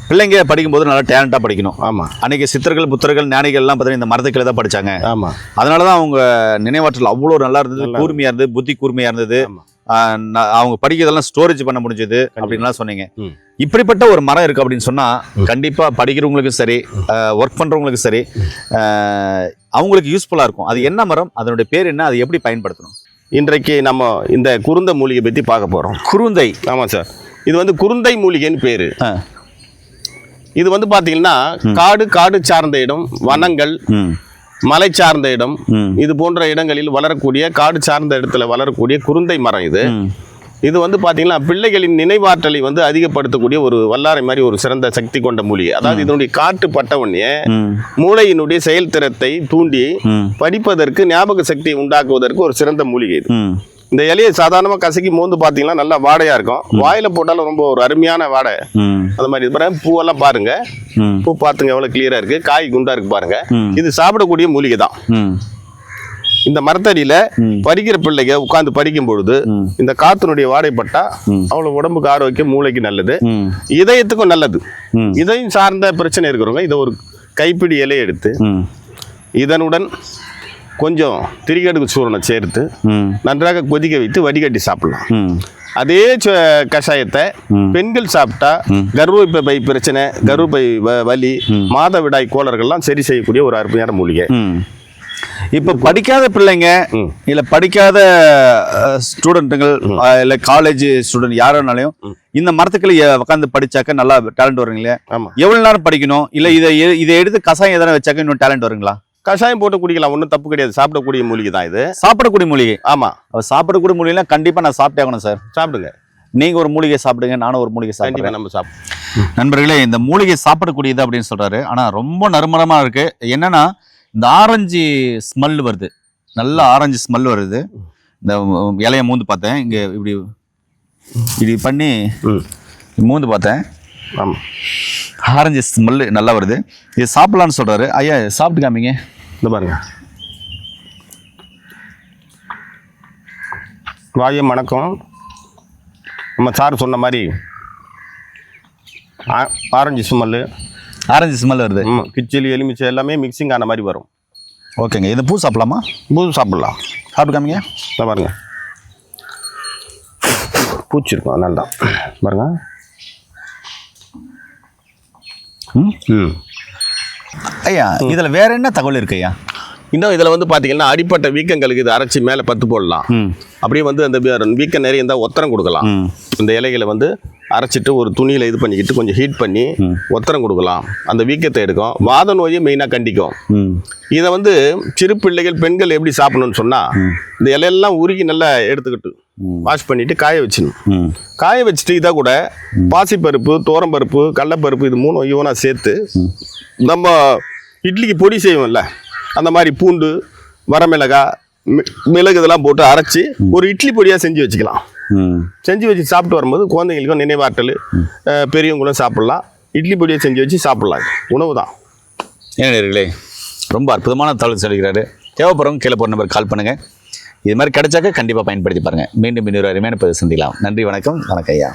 பிள்ளைங்க படிக்கும்போது நல்லா டேலண்டாக படிக்கணும். ஆமாம். அன்றைக்கி சித்தர்கள் புத்தர்கள் ஞானிகள்லாம் பார்த்தீங்கன்னா இந்த மரத்துக்களை தான் படித்தாங்க. ஆமாம். அதனால தான் அவங்க நினைவாற்றல் அவ்வளோ நல்லா இருந்தது, கூர்மையாக இருந்தது, புத்தி கூர்மையாக இருந்தது. அவங்க படிக்கிறதெல்லாம் ஸ்டோரேஜ் பண்ண முடிஞ்சது அப்படின்லாம் சொன்னீங்க. இப்படிப்பட்ட ஒரு மரம் இருக்கு அப்படின்னு சொன்னா கண்டிப்பா படிக்கிறவங்களுக்கும் சரி, ஒர்க் பண்றவங்களுக்கும் சரி, அவங்களுக்கு யூஸ்ஃபுல்லா இருக்கும். அது என்ன மரம், அதனுடைய பேர் என்ன, அதை எப்படி பயன்படுத்தணும்? இன்றைக்கு நம்ம இந்த குருந்தை மூலிகை பற்றி பார்க்க போகிறோம். குருந்தை? ஆமாம் சார். இது வந்து குருந்தை மூலிகைன்னு பேர். இது வந்து பார்த்தீங்கன்னா காடு சார்ந்த இடம், வனங்கள், மலை சார்ந்த இடம், இது போன்ற இடங்களில் வளரக்கூடிய காடு சார்ந்த இடத்துல வளரக்கூடிய குருந்தை மரம் இது. இது வந்து பார்த்தீங்கன்னா பிள்ளைகளின் நினைவாற்றலை வந்து அதிகப்படுத்தக்கூடிய ஒரு வல்லாரை மாதிரி ஒரு சிறந்த சக்தி கொண்ட மூலிகை. அதாவது இதனுடைய காற்று பட்ட உடனே மூளையினுடைய செயல்திறத்தை தூண்டி படிப்பதற்கு, ஞாபக சக்தியை உண்டாக்குவதற்கு ஒரு சிறந்த மூலிகை இது. இந்த இலையை சாதாரணமாக கசக்கி மோந்து பார்த்தீங்கன்னா நல்லா வாடையா இருக்கும். வாயில போட்டாலும் ரொம்ப ஒரு அருமையான வாடை. அந்த மாதிரி இது பூவெல்லாம் பாருங்க, பூ பார்த்துங்க எவ்வளவு கிளியரா இருக்கு, காய் குண்டா இருக்கு பாருங்க. இது சாப்பிடக்கூடிய மூலிகை தான். இந்த மரத்தடியில படிக்கிற பிள்ளைங்க உட்கார்ந்து படிக்கும் பொழுது இந்த காத்தினுடைய வாடைப்பட்டா அவ்வளவு உடம்புக்கு ஆரோக்கியம், மூளைக்கு நல்லது, இதயத்துக்கும் நல்லது. இதயம் சார்ந்த பிரச்சனை இருக்கிறவங்க இதை ஒரு கைப்பிடி இலையை எடுத்து இதனுடன் கொஞ்சம் திரிகடுகு சூரணை சேர்த்து நன்றாக கொதிக்க வைத்து வடிகட்டி சாப்பிடலாம். அதே கஷாயத்தை பெண்கள் சாப்பிட்டா கர்ப்பப்பை பிரச்சனை, கர்ப்பப்பை வலி, மாதவிடாய் கோளாறுகள்லாம் சரி செய்யக்கூடிய ஒரு அருமையான மூலிகை. இப்ப படிக்காத பிள்ளைங்க இல்ல படிக்காத ஸ்டூடெண்ட்டுகள் இல்ல காலேஜ் ஸ்டூடெண்ட் யாரானாலையும் இந்த மரத்துக்களை உட்காந்து படிச்சாக்க நல்லா டேலண்ட் வருங்களே. எவ்வளவு நேரம் படிக்கணும், இல்ல இதை எடுத்து கசாயம் எதனா வச்சாக்க இன்னும் டேலண்ட் வருங்களா? கஷாயம் போட்டு குடிக்கலாம், ஒன்றும் தப்பு கிடையாது. சாப்பிடக்கூடிய மூலிகை தான் இது. சாப்பிடக்கூடிய மூலிகை? ஆமா. சாப்பிடக்கூடிய மூலிகைனா கண்டிப்பா நான் சாப்பிட்டே ஆகணும் சார். சாப்பிடுங்க. நீங்க ஒரு மூலிகை சாப்பிடுங்க, நானும் ஒரு மூலிகை சாப்பிடுறேன். நம்ம சாப்பிடுவோம். நண்பர்களே, இந்த மூலிகை சாப்பிடக்கூடியது அப்படின்னு சொல்றாரு. ஆனா ரொம்ப நறுமணமா இருக்கு. என்னன்னா இந்த ஆரஞ்சு ஸ்மெல் வருது, நல்ல ஆரஞ்சு ஸ்மெல் வருது. இந்த இலைய மூந்து பார்த்தேன், இங்க இப்படி பண்ணி மூந்து பார்த்தேன். ஆமாம், ஆரஞ்சு ஸ்மெல் நல்லா வருது. இது சாப்பிடலான்னு சொல்றாரு. ஐயா சாப்பிட்டு காமிங்க. இந்த பாருங்க, வாயம் வணக்கம். நம்ம சார் சொன்ன மாதிரி ஆரஞ்சு ஸ்மெல் வருது. கிச்சிலி, எலுமிச்சை எல்லாமே மிக்சிங் ஆன மாதிரி வரும். ஓகேங்க. இது பூ சாப்பிடலாமா? பூ சாப்பிடலாம். சாப்பிட்டு காமிங்க. இந்த பாருங்க, பூச்சி இருக்கும், அதனால தான் பாருங்க. ஐயா இதுல வேற என்ன தகவல் இருக்கு ஐயா? இன்னும் இதில் வந்து பார்த்தீங்கன்னா அடிப்பட்ட வீக்கங்களுக்கு இது அரைச்சி மேலே பத்து போடலாம். அப்படியே வந்து அந்த வீக்கம் நிறைய இருந்தால் ஒத்தரம் கொடுக்கலாம். இந்த இலைகளை வந்து அரைச்சிட்டு ஒரு துணியில் இது பண்ணிக்கிட்டு கொஞ்சம் ஹீட் பண்ணி ஒத்தரம் கொடுக்கலாம். அந்த வீக்கத்தை எடுக்கும், வாத நோயை மெயினாக கண்டிக்கும். இதை வந்து சிறு பிள்ளைகள், பெண்கள் எப்படி சாப்பிடணும்னு சொன்னால் இந்த இலையெல்லாம் உருகி நல்லா எடுத்துக்கிட்டு வாஷ் பண்ணிட்டு காய வச்சிடணும். காய வச்சுட்டு இதை கூட பாசிப்பருப்பு, தோரம்பருப்பு, கடலைப்பருப்பு, இது மூணும் ஈவனா சேர்த்து நம்ம இட்லிக்கு பொடி செய்வோம்ல, அந்த மாதிரி பூண்டு, வரமிளகாய், மிளகு இதெல்லாம் போட்டு அரைச்சி ஒரு இட்லி பொடியாக செஞ்சு வச்சுக்கலாம். செஞ்சு வச்சு சாப்பிட்டு வரும்போது குழந்தைங்களுக்கும் நினைவாற்றல், பெரியவங்களும் சாப்பிடலாம். இட்லி பொடியை செஞ்சு வச்சு சாப்பிடலாம். உணவு தான். ஏன்னே ரொம்ப அற்புதமான தகவல் சொல்லிக்கிறாரு. தேவைப்படுறவங்க கீழே போகிற நம்பர் கால் பண்ணுங்க. இது மாதிரி கிடைச்சாக்க கண்டிப்பாக பயன்படுத்தி பாருங்க. மீண்டும் இன்னொரு அருமையான பதிவு சந்திக்கலாம். நன்றி, வணக்கம். வணக்கம் ஐயா.